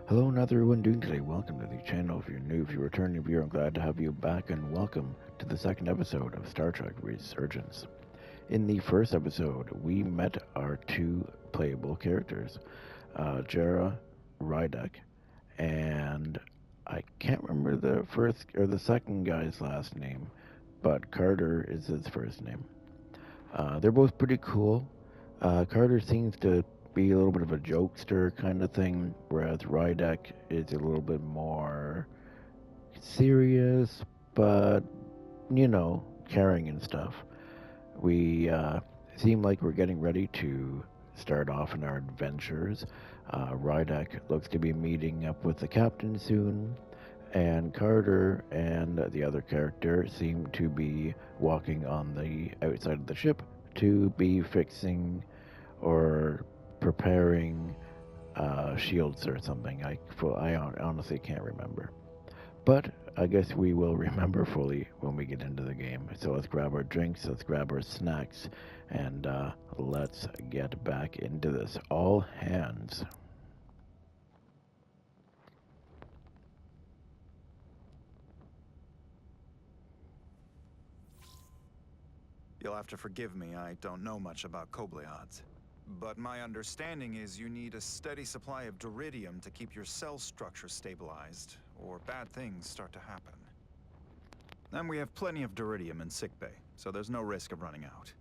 Hello and how's everyone doing today? Welcome to the channel. If you're new, if you're a returning viewer, I'm glad to have you back and welcome to the second episode of Star Trek Resurgence. In the first episode, we met our two playable characters, Jara Rydek, and I can't remember the first or the second guy's last name, but Carter is his first name. They're both pretty cool. Carter seems to be a little bit of a jokester kind of thing, whereas Rydek is a little bit more serious, but caring and stuff. We seem like we're getting ready to start off in our adventures. Rydek looks to be meeting up with the captain soon, and Carter and the other character seem to be walking on the outside of the ship to be fixing or preparing shields or something. I honestly can't remember. But I guess we will remember fully when we get into the game. So let's grab our drinks, let's grab our snacks, and let's get back into this. All hands. You'll have to forgive me, I don't know much about Kobleods. But my understanding is you need a steady supply of duridium to keep your cell structure stabilized, or bad things start to happen. And we have plenty of duridium in sickbay, so there's no risk of running out.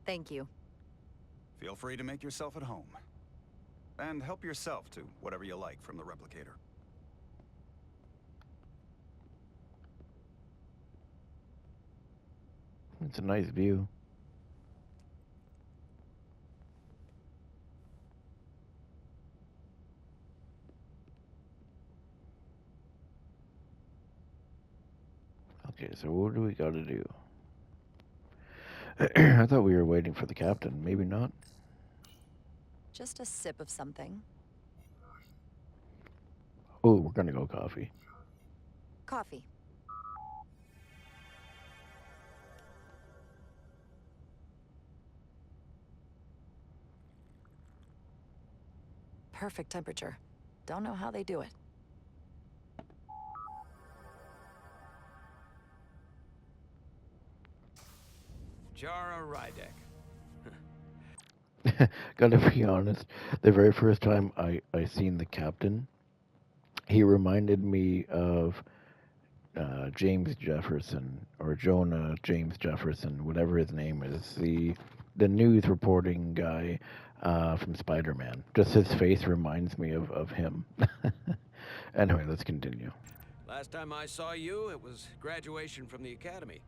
Thank you. Feel free to make yourself at home. And help yourself to whatever you like from the replicator. It's a nice view. Okay, so what do we gotta do? I thought we were waiting for the captain. Maybe not. Just a sip of something. Oh, we're gonna go coffee. Coffee. Perfect temperature. Don't know how they do it. Jara Rydek. Gotta be honest, the very first time I seen the captain, he reminded me of James Jefferson or Jonah James Jefferson, whatever his name is, the news reporting guy from Spider-Man. Just his face reminds me of him. Anyway, let's continue. Last time I saw you, it was graduation from the academy.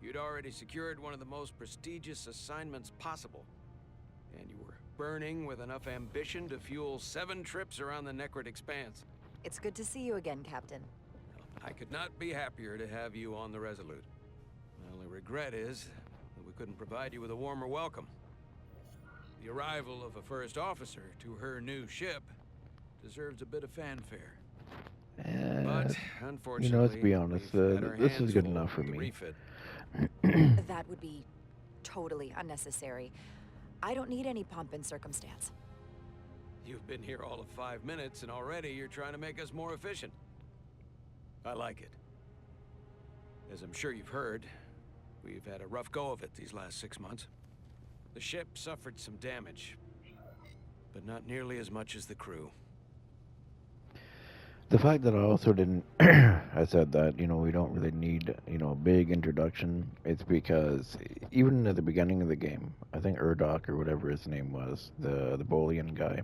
You'd already secured one of the most prestigious assignments possible. And you were burning with enough ambition to fuel 7 trips around the Necrit Expanse. It's good to see you again, Captain. I could not be happier to have you on the Resolute. My only regret is that we couldn't provide you with a warmer welcome. The arrival of a first officer to her new ship deserves a bit of fanfare. But unfortunately, let's be honest, this is good enough for me. Refit. That would be totally unnecessary. I don't need any pomp and circumstance. You've been here all of 5 minutes, and already you're trying to make us more efficient. I like it. As I'm sure you've heard, we've had a rough go of it these last 6 months. The ship suffered some damage, but not nearly as much as the crew. The fact that I also didn't, I said that, we don't really need, a big introduction, it's because even at the beginning of the game, I think Urdok or whatever his name was, the Bolian guy,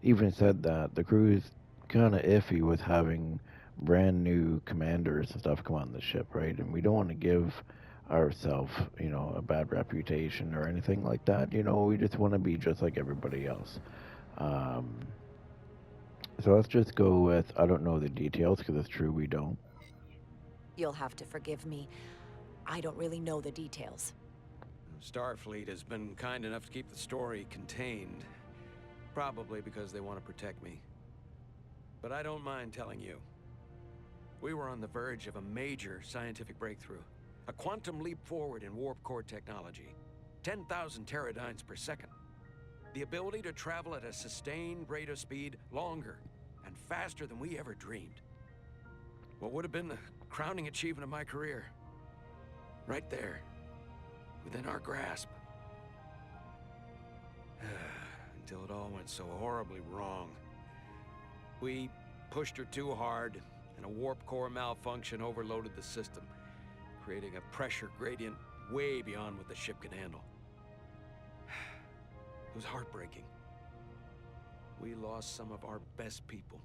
even said that the crew's kind of iffy with having brand new commanders and stuff come on the ship, right? And we don't want to give ourselves, a bad reputation or anything like that. We just want to be just like everybody else. So let's just go with, I don't know the details, because it's true we don't. You'll have to forgive me. I don't really know the details. Starfleet has been kind enough to keep the story contained. Probably because they want to protect me. But I don't mind telling you. We were on the verge of a major scientific breakthrough. A quantum leap forward in warp core technology. 10,000 teradynes per second. The ability to travel at a sustained rate of speed longer and faster than we ever dreamed. What would have been the crowning achievement of my career? Right there, within our grasp. Until it all went so horribly wrong. We pushed her too hard, and a warp core malfunction overloaded the system, creating a pressure gradient way beyond what the ship could handle. It was heartbreaking. We lost some of our best people.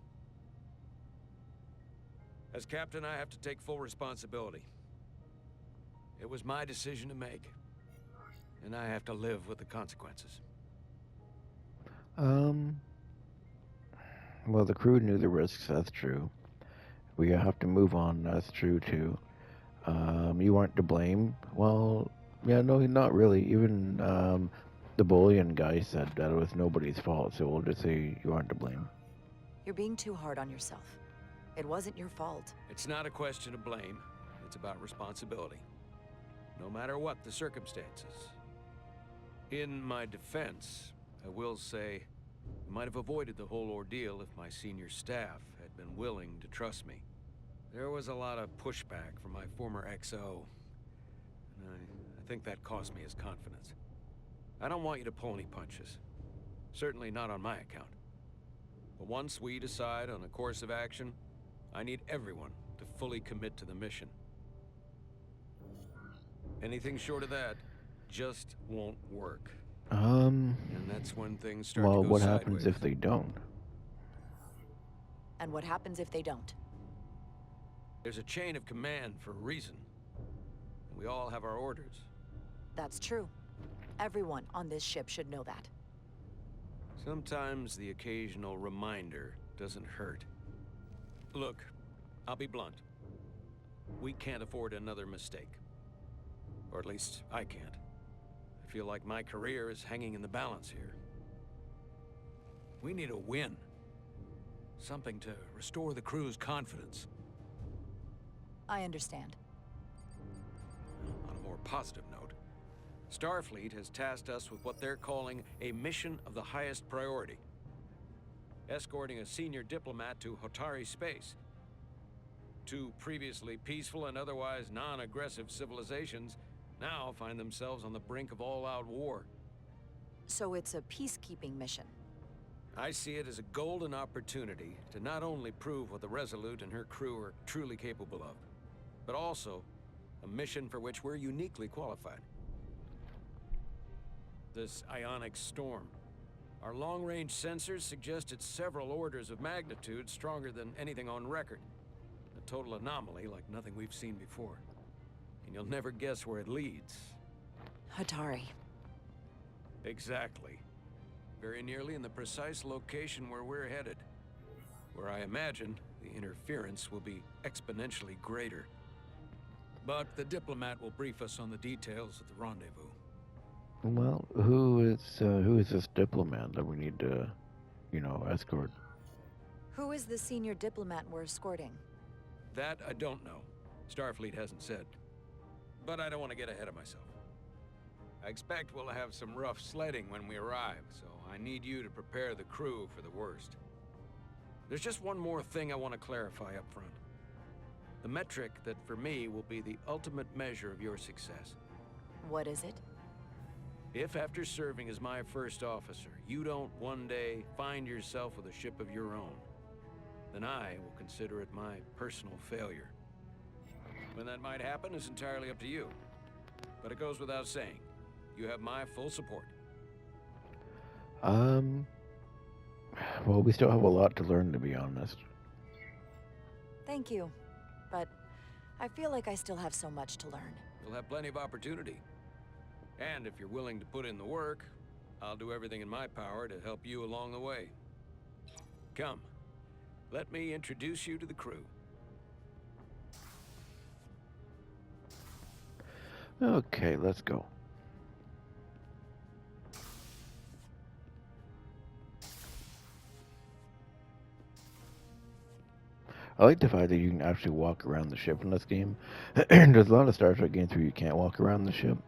As captain, I have to take full responsibility. It was my decision to make, and I have to live with the consequences. Well, the crew knew the risks, that's true. We have to move on, that's true too. You weren't to blame. Well, yeah, no, not really. Even, the bullion guy said that it was nobody's fault, so we'll just say you aren't to blame. You're being too hard on yourself. It wasn't your fault. It's not a question of blame. It's about responsibility. No matter what the circumstances. In my defense, I will say, I might have avoided the whole ordeal if my senior staff had been willing to trust me. There was a lot of pushback from my former XO, and I think that cost me his confidence. I don't want you to pull any punches. Certainly not on my account. But once we decide on a course of action, I need everyone to fully commit to the mission. Anything short of that just won't work. And that's when things start to go what sideways. happens if they don't? And what happens if they don't? There's a chain of command for a reason. We all have our orders. That's true. Everyone on this ship should know that. Sometimes the occasional reminder doesn't hurt. Look, I'll be blunt. We can't afford another mistake. Or at least, I can't. I feel like my career is hanging in the balance here. We need a win. Something to restore the crew's confidence. I understand. On a more positive note, Starfleet has tasked us with what they're calling a mission of the highest priority. Escorting a senior diplomat to Hotari space. Two previously peaceful and otherwise non-aggressive civilizations now find themselves on the brink of all-out war. So it's a peacekeeping mission. I see it as a golden opportunity to not only prove what the Resolute and her crew are truly capable of, but also a mission for which we're uniquely qualified. This ionic storm. Our long-range sensors suggest it's several orders of magnitude stronger than anything on record. A total anomaly like nothing we've seen before. And you'll never guess where it leads. Hotari. Exactly. Very nearly in the precise location where we're headed. Where I imagine the interference will be exponentially greater. But the diplomat will brief us on the details at the rendezvous. Well, who is this diplomat that we need to, escort? Who is the senior diplomat we're escorting? That I don't know. Starfleet hasn't said. But I don't want to get ahead of myself. I expect we'll have some rough sledding when we arrive, so I need you to prepare the crew for the worst. There's just one more thing I want to clarify up front. The metric that for me will be the ultimate measure of your success. What is it? If after serving as my first officer, you don't one day find yourself with a ship of your own, then I will consider it my personal failure. When that might happen is entirely up to you. But it goes without saying, you have my full support. Well, we still have a lot to learn, to be honest. Thank you. But I feel like I still have so much to learn. You'll have plenty of opportunity. And if you're willing to put in the work, I'll do everything in my power to help you along the way. Come, let me introduce you to the crew. Okay, let's go. I like the fact that you can actually walk around the ship in this game. There's a lot of Star Trek games where you can't walk around the ship.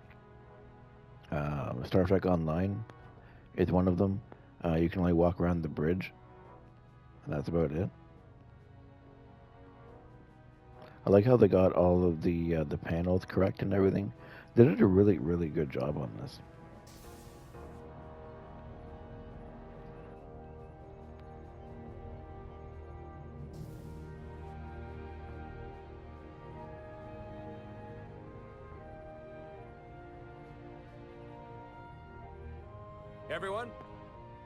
Star Trek Online is one of them. You can only walk around the bridge. And that's about it. I like how they got all of the panels correct and everything. They did a really, really good job on this. Everyone,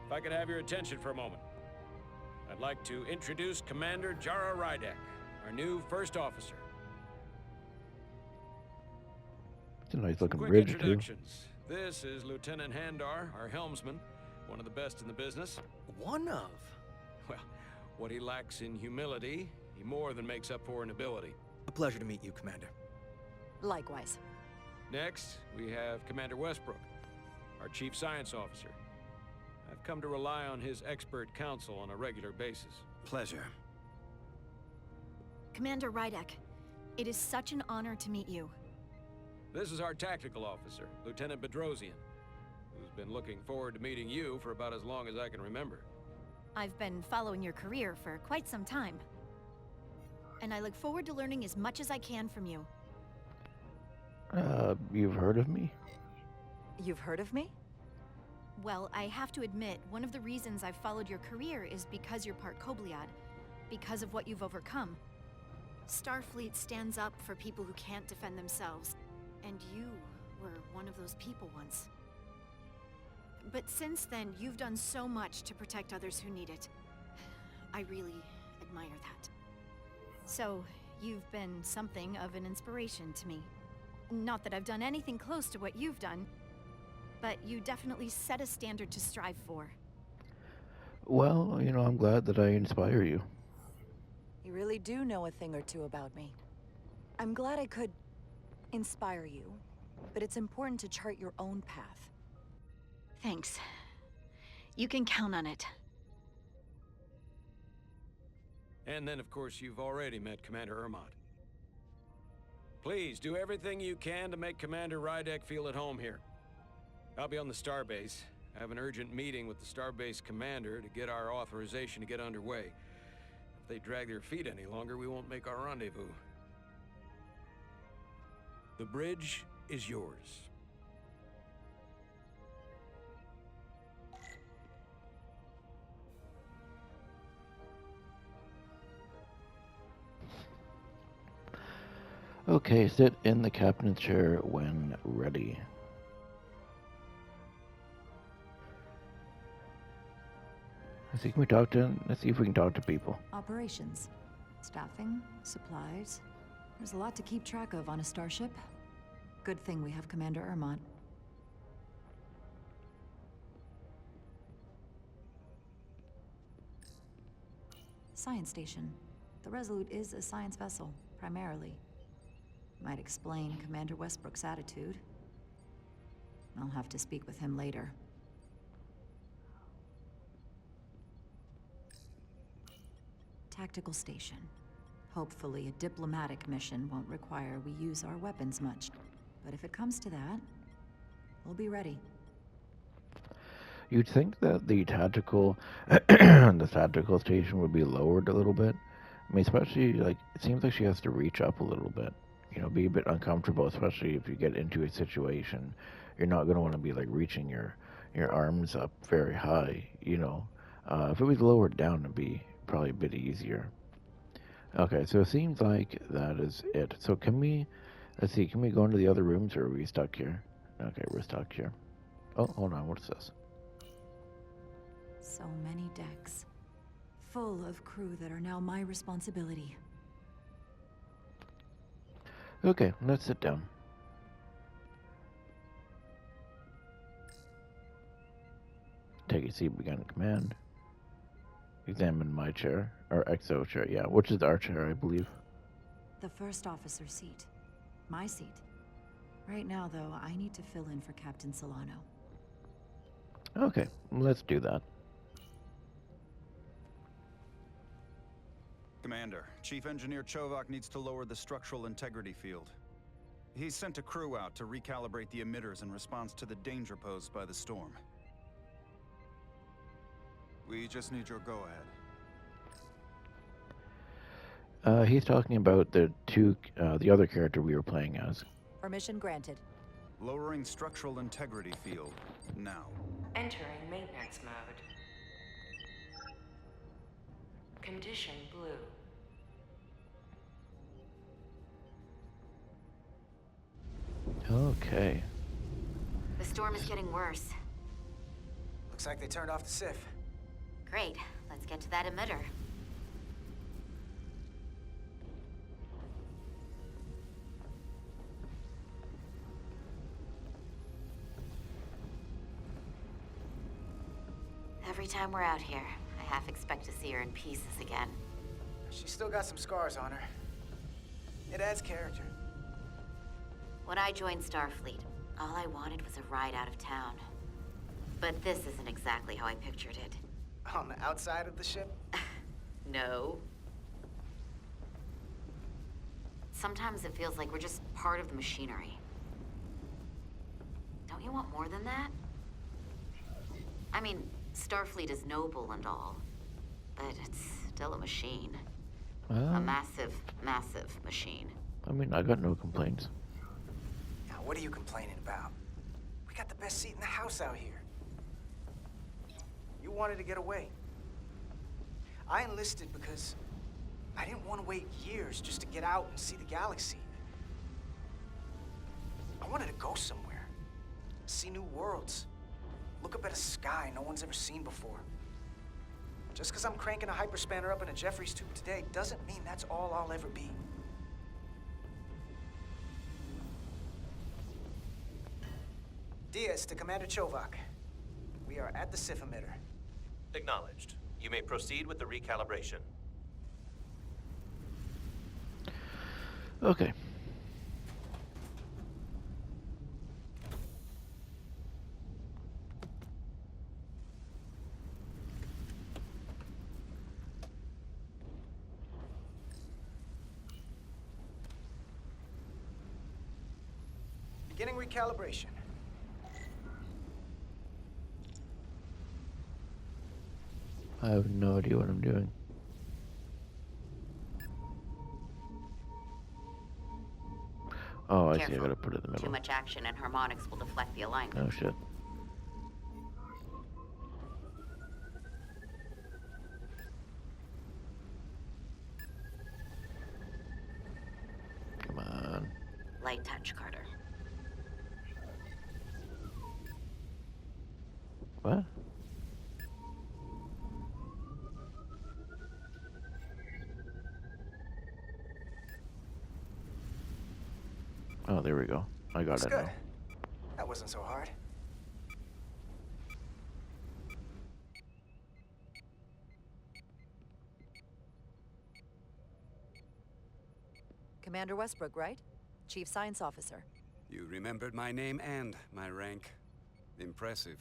if I could have your attention for a moment. I'd like to introduce Commander Jara Rydek, our new first officer. It's a nice looking Quick bridge too. introductions. This is Lieutenant Handar, our helmsman, one of the best in the business. One of? Well, what he lacks in humility, he more than makes up for in ability. A pleasure to meet you, Commander. Likewise. Next, we have Commander Westbrook, our chief science officer. I've come to rely on his expert counsel on a regular basis. Pleasure. Commander Rydek, it is such an honor to meet you. This is our tactical officer, Lieutenant Bedrosian, who's been looking forward to meeting you for about as long as I can remember. I've been following your career for quite some time. And I look forward to learning as much as I can from you. You've heard of me? You've heard of me? Well, I have to admit, one of the reasons I've followed your career is because you're part Kobliad, because of what you've overcome. Starfleet stands up for people who can't defend themselves, and you were one of those people once. But since then, you've done so much to protect others who need it. I really admire that. So, you've been something of an inspiration to me. Not that I've done anything close to what you've done, but you definitely set a standard to strive for. Well, you know, I'm glad that I inspire you. You really do know a thing or two about me. I'm glad I could inspire you, but it's important to chart your own path. Thanks. You can count on it. And then, of course, you've already met Commander Ermont. Please, do everything you can to make Commander Rydek feel at home here. I'll be on the starbase. I have an urgent meeting with the starbase commander to get our authorization to get underway. If they drag their feet any longer, we won't make our rendezvous. The bridge is yours. Okay, sit in the captain's chair when ready. Let's see, let's see if we can talk to people. Operations, staffing, supplies. There's a lot to keep track of on a starship. Good thing we have Commander Ermont. Science station. The Resolute is a science vessel, primarily. Might explain Commander Westbrook's attitude. I'll have to speak with him later. Tactical station. Hopefully a diplomatic mission won't require we use our weapons much. But if it comes to that, we'll be ready. You'd think that the tactical station would be lowered a little bit. I mean, especially, like, it seems like she has to reach up a little bit. You know, be a bit uncomfortable, especially if you get into a situation. You're not going to want to be, like, reaching your arms up very high, you know. If it was lowered down, it'd be probably a bit easier. Okay, so it seems like that is it. So can we, let's see, can we go into the other rooms, or are we stuck here? Okay, we're stuck here. Oh, hold on, what's this? So many decks. Full of crew that are now my responsibility. Okay, let's sit down. Take a seat, begin command. Examine my chair, or exo chair, yeah, which is our chair, I believe. The first officer seat. My seat. Right now, though, I need to fill in for Captain Solano. Okay, let's do that. Commander, Chief Engineer Chovak needs to lower the structural integrity field. He's sent a crew out to recalibrate the emitters in response to the danger posed by the storm. We just need your go-ahead. He's talking about the other character we were playing as. Permission granted. Lowering structural integrity field. Now. Entering maintenance mode. Condition blue. Okay. The storm is getting worse. Looks like they turned off the SIF. Great. Let's get to that emitter. Every time we're out here, I half expect to see her in pieces again. She's still got some scars on her. It adds character. When I joined Starfleet, all I wanted was a ride out of town. But this isn't exactly how I pictured it. On the outside of the ship? No. Sometimes it feels like we're just part of the machinery. Don't you want more than that? I mean, Starfleet is noble and all, but it's still a machine. A massive, massive machine. I mean, I got no complaints. Now, what are you complaining about? We got the best seat in the house out here. You wanted to get away. I enlisted because I didn't want to wait years just to get out and see the galaxy. I wanted to go somewhere, see new worlds, look up at a sky no one's ever seen before. Just because I'm cranking a hyperspanner up in a Jeffries tube today doesn't mean that's all I'll ever be. Diaz to Commander Chovak. We are at the SIF emitter. Acknowledged. You may proceed with the recalibration. Okay. Beginning recalibration. I have no idea what I'm doing. Oh, I see. I Careful. gotta put it in the middle. Too much action and harmonics will deflect the alignment. Oh shit. Come on. Light touch, Carter. What? Oh, there we go. I got Looks it good. now. That wasn't so hard. Commander Westbrook, right? Chief Science Officer. You remembered my name and my rank. Impressive.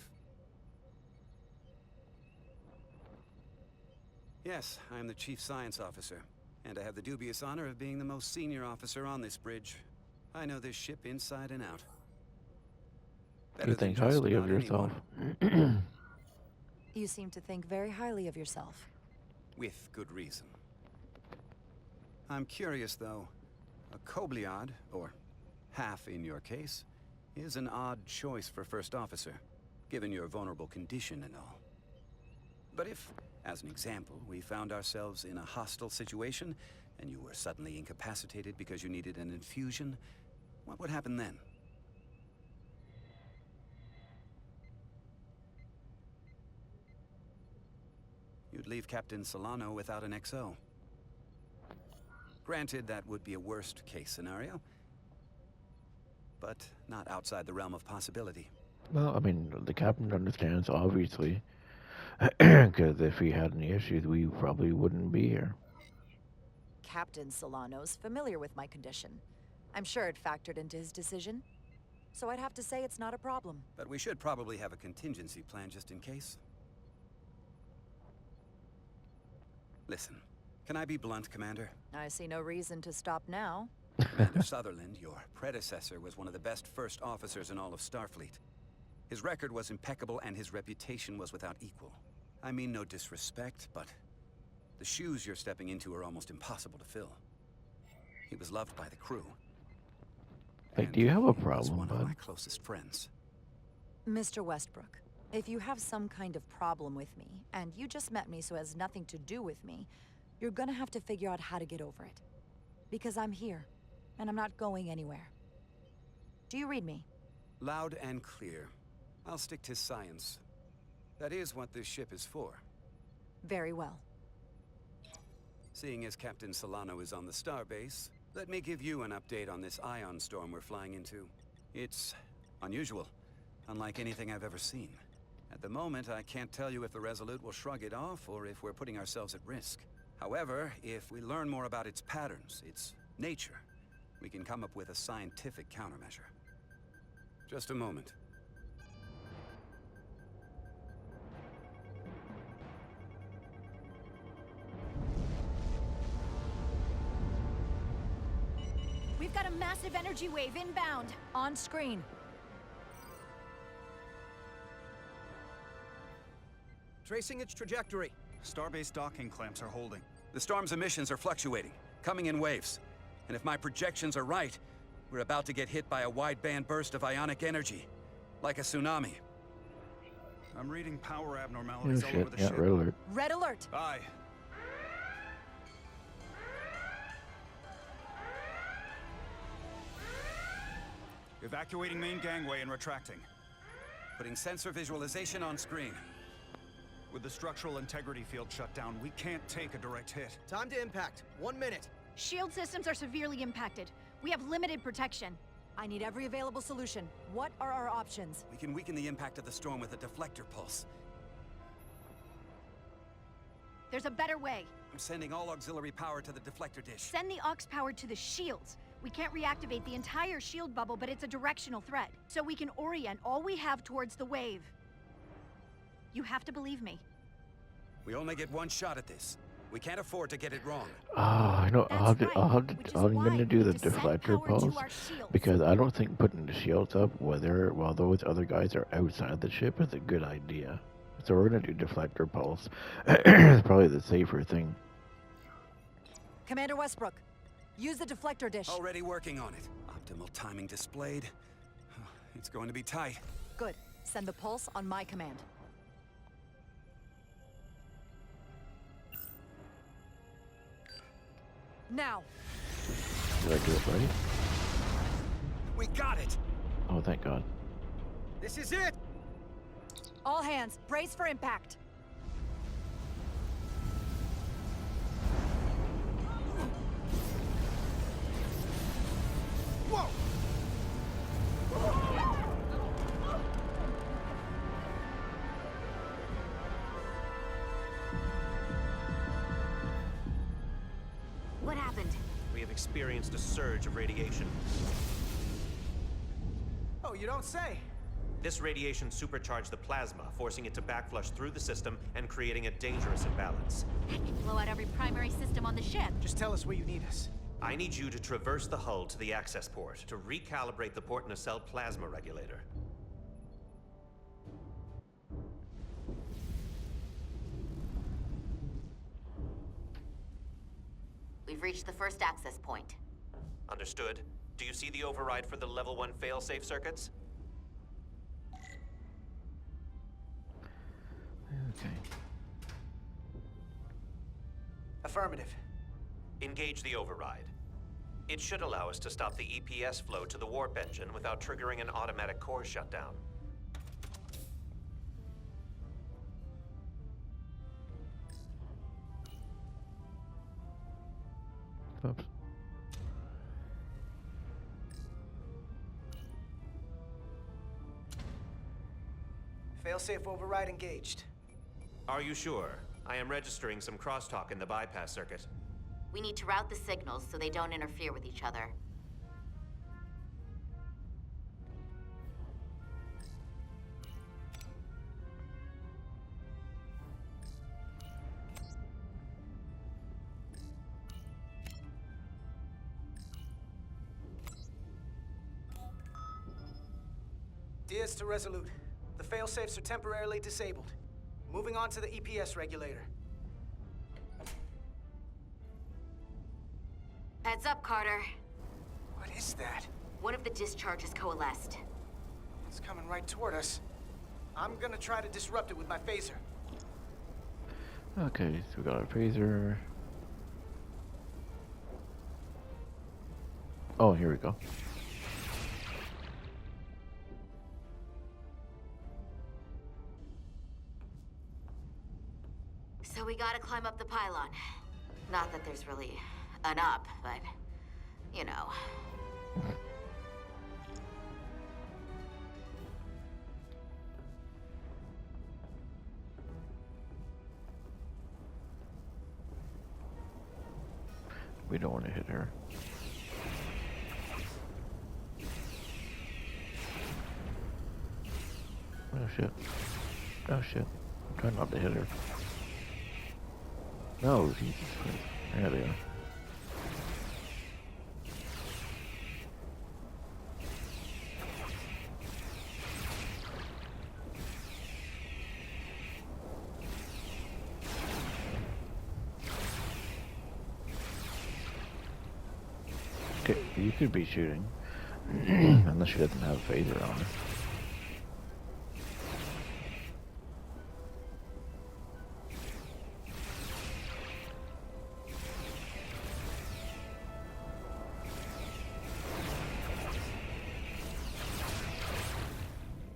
Yes, I am the Chief Science Officer, and I have the dubious honor of being the most senior officer on this bridge. I know this ship inside and out. Better You than think just highly of about yourself. anyone. You seem to think very highly of yourself. With good reason. I'm curious, though. A Kobliad, or half in your case, is an odd choice for first officer, given your vulnerable condition and all. But if, as an example, we found ourselves in a hostile situation, and you were suddenly incapacitated because you needed an infusion, what would happen then? You'd leave Captain Solano without an XO. Granted, that would be a worst-case scenario, but not outside the realm of possibility. Well, I mean, the captain understands, obviously. Because if he had any issues, we probably wouldn't be here. Captain Solano's familiar with my condition. I'm sure it factored into his decision. So I'd have to say it's not a problem. But we should probably have a contingency plan just in case. Listen, can I be blunt, Commander? I see no reason to stop now. Commander Sutherland, your predecessor, was one of the best first officers in all of Starfleet. His record was impeccable and his reputation was without equal. I mean no disrespect, but The shoes you're stepping into are almost impossible to fill. He was loved by the crew. Like, And do you have a he was problem, one of bud? my closest friends. Mr. Westbrook, if you have some kind of problem with me, and you just met me so it has nothing to do with me, you're gonna have to figure out how to get over it. Because I'm here, and I'm not going anywhere. Do you read me? Loud and clear. I'll stick to science. That is what this ship is for. Very well. Seeing as Captain Solano is on the starbase, let me give you an update on this ion storm we're flying into. It's unusual, unlike anything I've ever seen. At the moment, I can't tell you if the Resolute will shrug it off or if we're putting ourselves at risk. However, if we learn more about its patterns, its nature, we can come up with a scientific countermeasure. Just a moment. We've got a massive energy wave inbound. On screen. Tracing its trajectory. Starbase docking clamps are holding. The storm's emissions are fluctuating, coming in waves. And if my projections are right, we're about to get hit by a wide-band burst of ionic energy. Like a tsunami. I'm reading power Oh abnormalities all shit, over the yeah, ship. red alert. Red alert! Aye. Evacuating main gangway and retracting. Putting sensor visualization on screen. With the structural integrity field shut down, we can't take a direct hit. Time to impact. 1 minute. Shield systems are severely impacted. We have limited protection. I need every available solution. What are our options? We can weaken the impact of the storm with a deflector pulse. There's a better way. I'm sending all auxiliary power to the deflector dish. Send the aux power to the shields. We can't reactivate the entire shield bubble, but it's a directional threat. So we can orient all we have towards the wave. You have to believe me. We only get one shot at this. We can't afford to get it wrong. Oh, I know. That's right, which is I'm why gonna we do the need to send deflector power to pulse our shields. because I don't think putting the shields up, while those other guys are outside the ship, is a good idea. So we're gonna do deflector pulse. It's probably the safer thing. Commander Westbrook, use the deflector dish. Already working on it. Optimal timing displayed. It's going to be tight. Good. Send the pulse on my command. Now. Did I do it right? We got it! Oh, thank God. This is it! All hands, brace for impact. Whoa! What happened? We have experienced a surge of radiation. Oh, you don't say. This radiation supercharged the plasma, forcing it to backflush through the system and creating a dangerous imbalance. That can blow out every primary system on the ship. Just tell us where you need us. I need you to traverse the hull to the access port to recalibrate the port nacelle plasma regulator. We've reached the first access point. Understood. Do you see the override for the level 1 failsafe circuits? Okay. Affirmative. Engage the override. It should allow us to stop the EPS flow to the warp engine without triggering an automatic core shutdown. Oops. Failsafe override engaged. Are you sure? I am registering some crosstalk in the bypass circuit. We need to route the signals so they don't interfere with each other. Diaz to Resolute. The failsafes are temporarily disabled. Moving on to the EPS regulator. Heads up, Carter. What is that? One of the discharges coalesced. It's coming right toward us. I'm gonna try to disrupt it with my phaser. Okay, so we got our phaser. Oh, here we go. So we gotta climb up the pylon. Not that there's really an up, but, you know. We don't want to hit her. Oh shit. Oh shit. I'm trying not to hit her. No, Jesus Christ. There they are. Okay, you could be shooting. Unless she doesn't have a phaser on her.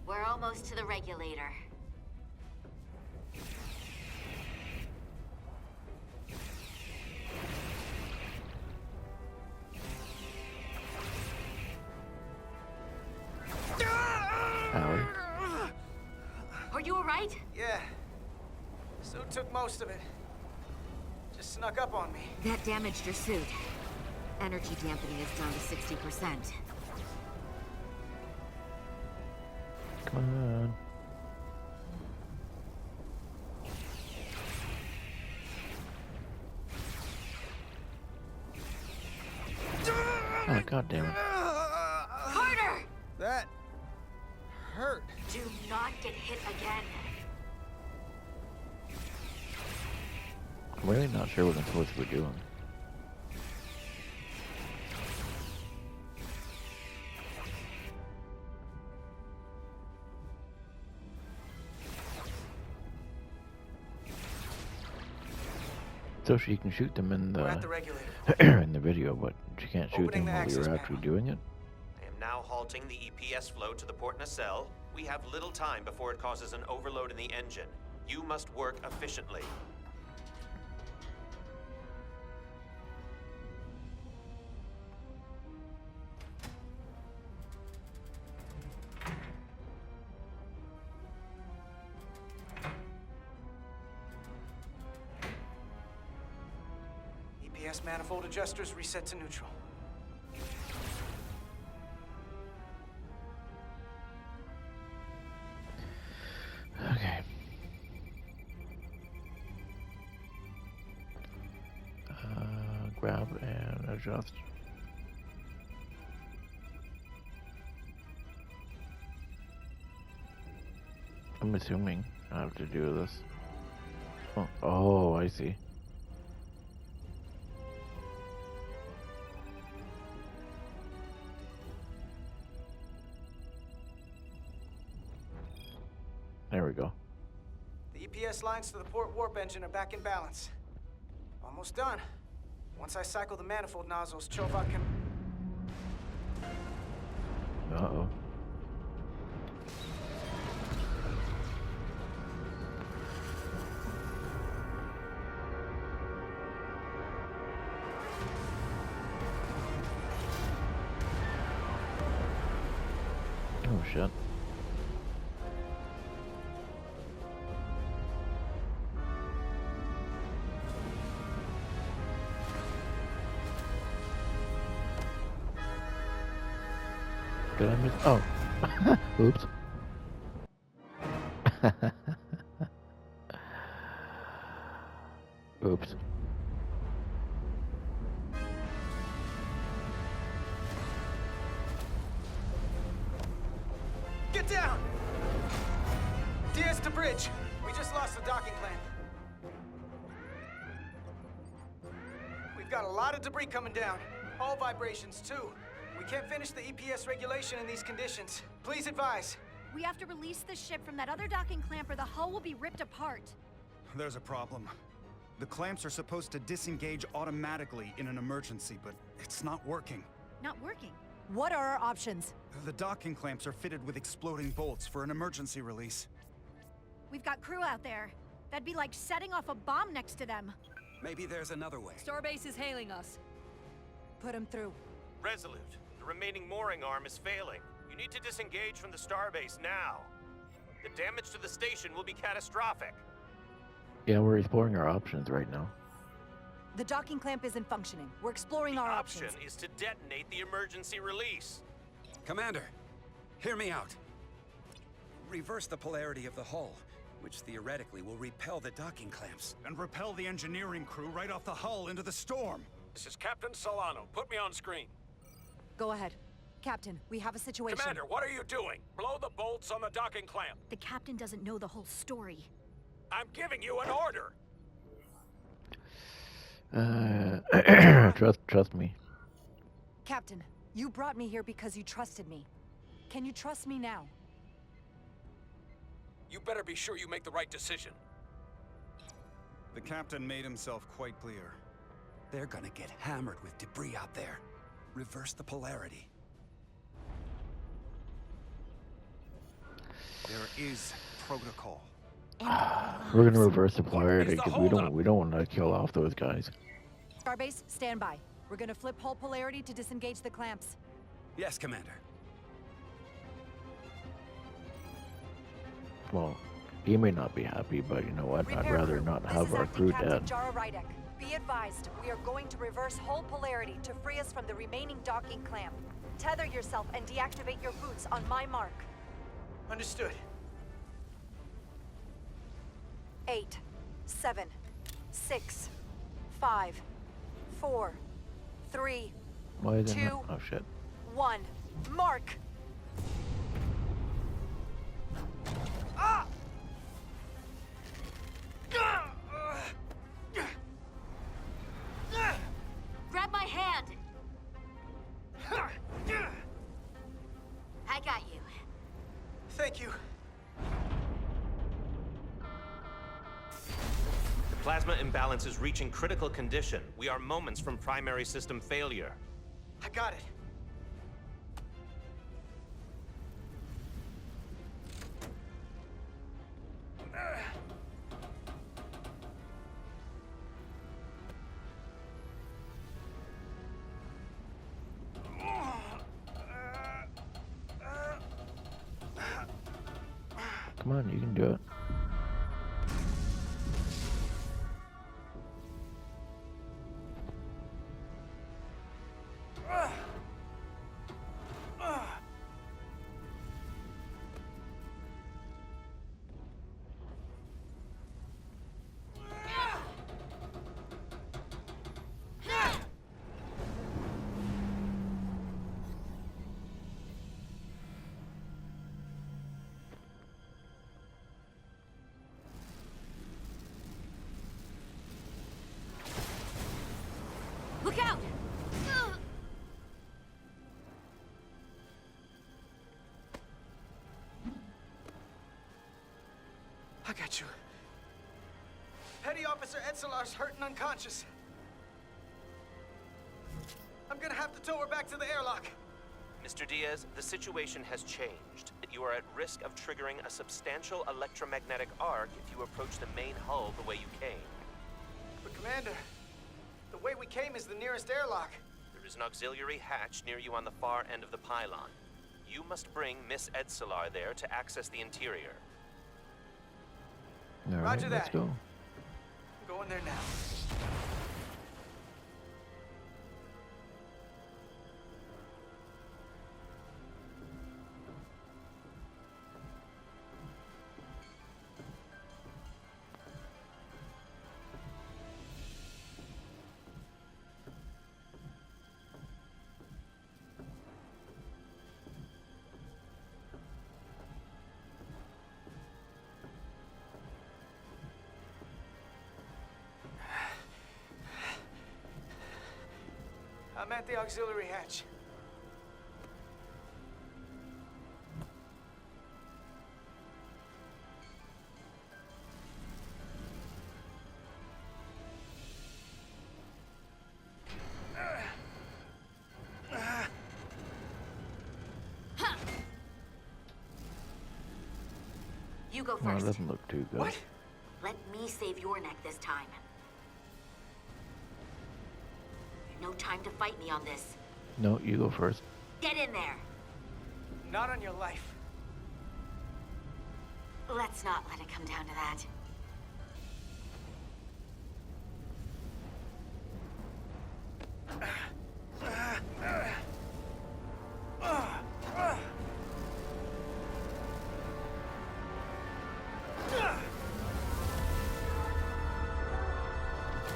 We're almost to the regulator. Allie? Are you alright? Yeah. Suit took most of it. Just snuck up on me. That damaged your suit. Energy dampening is down to 60%. Come on. Oh, God damn it. Carter! That hurt. Do not get hit again. I'm really not sure what I'm supposed to be doing. So she can shoot them in We're at the the regulator. in the video, but she can't shoot Opening them the while you're access actually panel. doing it. I am now halting the EPS flow to the port nacelle. We have little time before it causes an overload in the engine. You must work efficiently. EPS manifold adjusters reset to neutral. Okay. Grab and adjust. I'm assuming I have to do this. Oh, I see. There we go. The EPS lines to the port warp engine are back in balance. Almost done. Once I cycle the manifold nozzles, Chovat can... Uh-oh. Oh, shit. Did I miss? Oh. Oops. Oops. Get down! Diaz to bridge. We just lost the docking plan. We've got a lot of debris coming down. All vibrations, too. We can't finish the EPS regulation in these conditions. Please advise. We have to release the ship from that other docking clamp or the hull will be ripped apart. There's a problem. The clamps are supposed to disengage automatically in an emergency, but it's not working. Not working. What are our options? The docking clamps are fitted with exploding bolts for an emergency release. We've got crew out there. That'd be like setting off a bomb next to them. Maybe there's another way. Starbase is hailing us. Put him through. Resolute, the remaining mooring arm is failing. You need to disengage from the starbase now. The damage to the station will be catastrophic. Yeah, we're exploring our options right now. The docking clamp isn't functioning. We're exploring our Option options. is to detonate the emergency release. Commander, hear me out. Reverse the polarity of the hull, which theoretically will repel the docking clamps. And repel the engineering crew right off the hull into the storm. This is Captain Solano. Put me on screen. Go ahead. Captain, we have a situation. Commander, what are you doing? Blow the bolts on the docking clamp. The captain doesn't know the whole story. I'm giving you an order. Trust me. Captain, you brought me here because you trusted me. Can you trust me now? You better be sure you make the right decision. The captain made himself quite clear. They're gonna get hammered with debris out there. Reverse the polarity. There is protocol. We're gonna reverse the polarity because we don't want to kill off those guys. Starbase, stand by. We're gonna flip hull polarity to disengage the clamps. Yes, Commander. Well, he may not be happy, but you know what? I'd rather not have our crew dead. Jara Rydek. Be advised, we are going to reverse hull polarity to free us from the remaining docking clamp. Tether yourself and deactivate your boots on my mark. Understood. 8, 7, 6, 5, 4, 3, Why is it 2, not? Oh shit. 1. Mark! Grab my hand. I got you. Thank you. The plasma imbalance is reaching critical condition. We are moments from primary system failure. I got it. Come on, you can do it. Look out! I got you. Petty Officer Edselar's hurt and unconscious. I'm gonna have to tow her back to the airlock. Mr. Diaz, the situation has changed. You are at risk of triggering a substantial electromagnetic arc if you approach the main hull the way you came. But Commander, the way we came is the nearest airlock. There is an auxiliary hatch near you on the far end of the pylon. You must bring Miss Edselar there to access the interior. All right, Roger let's that. go. I'm going there now. I'm at the auxiliary hatch. You go No, it first. doesn't look too good. What? Let me save your neck this time. No time to fight me on this. No, you go first. Get in there. Not on your life. Let's not let it come down to that.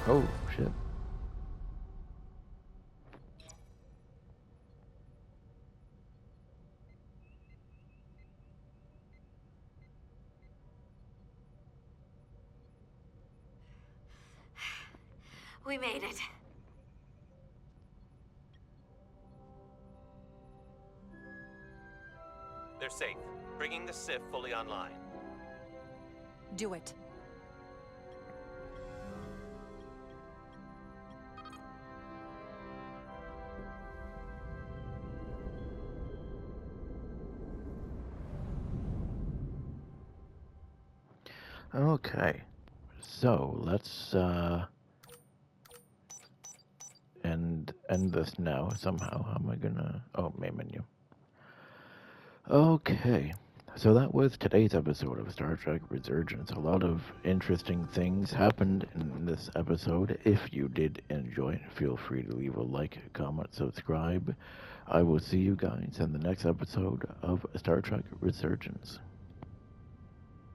Oh, shit. We made it. They're safe. Bringing the SIF fully online. Do it. Okay. So, let's, end this now somehow. How am I gonna... Oh, main menu. Okay. So that was today's episode of Star Trek Resurgence. A lot of interesting things happened in this episode. If you did enjoy it, feel free to leave a like, comment, subscribe. I will see you guys in the next episode of Star Trek Resurgence.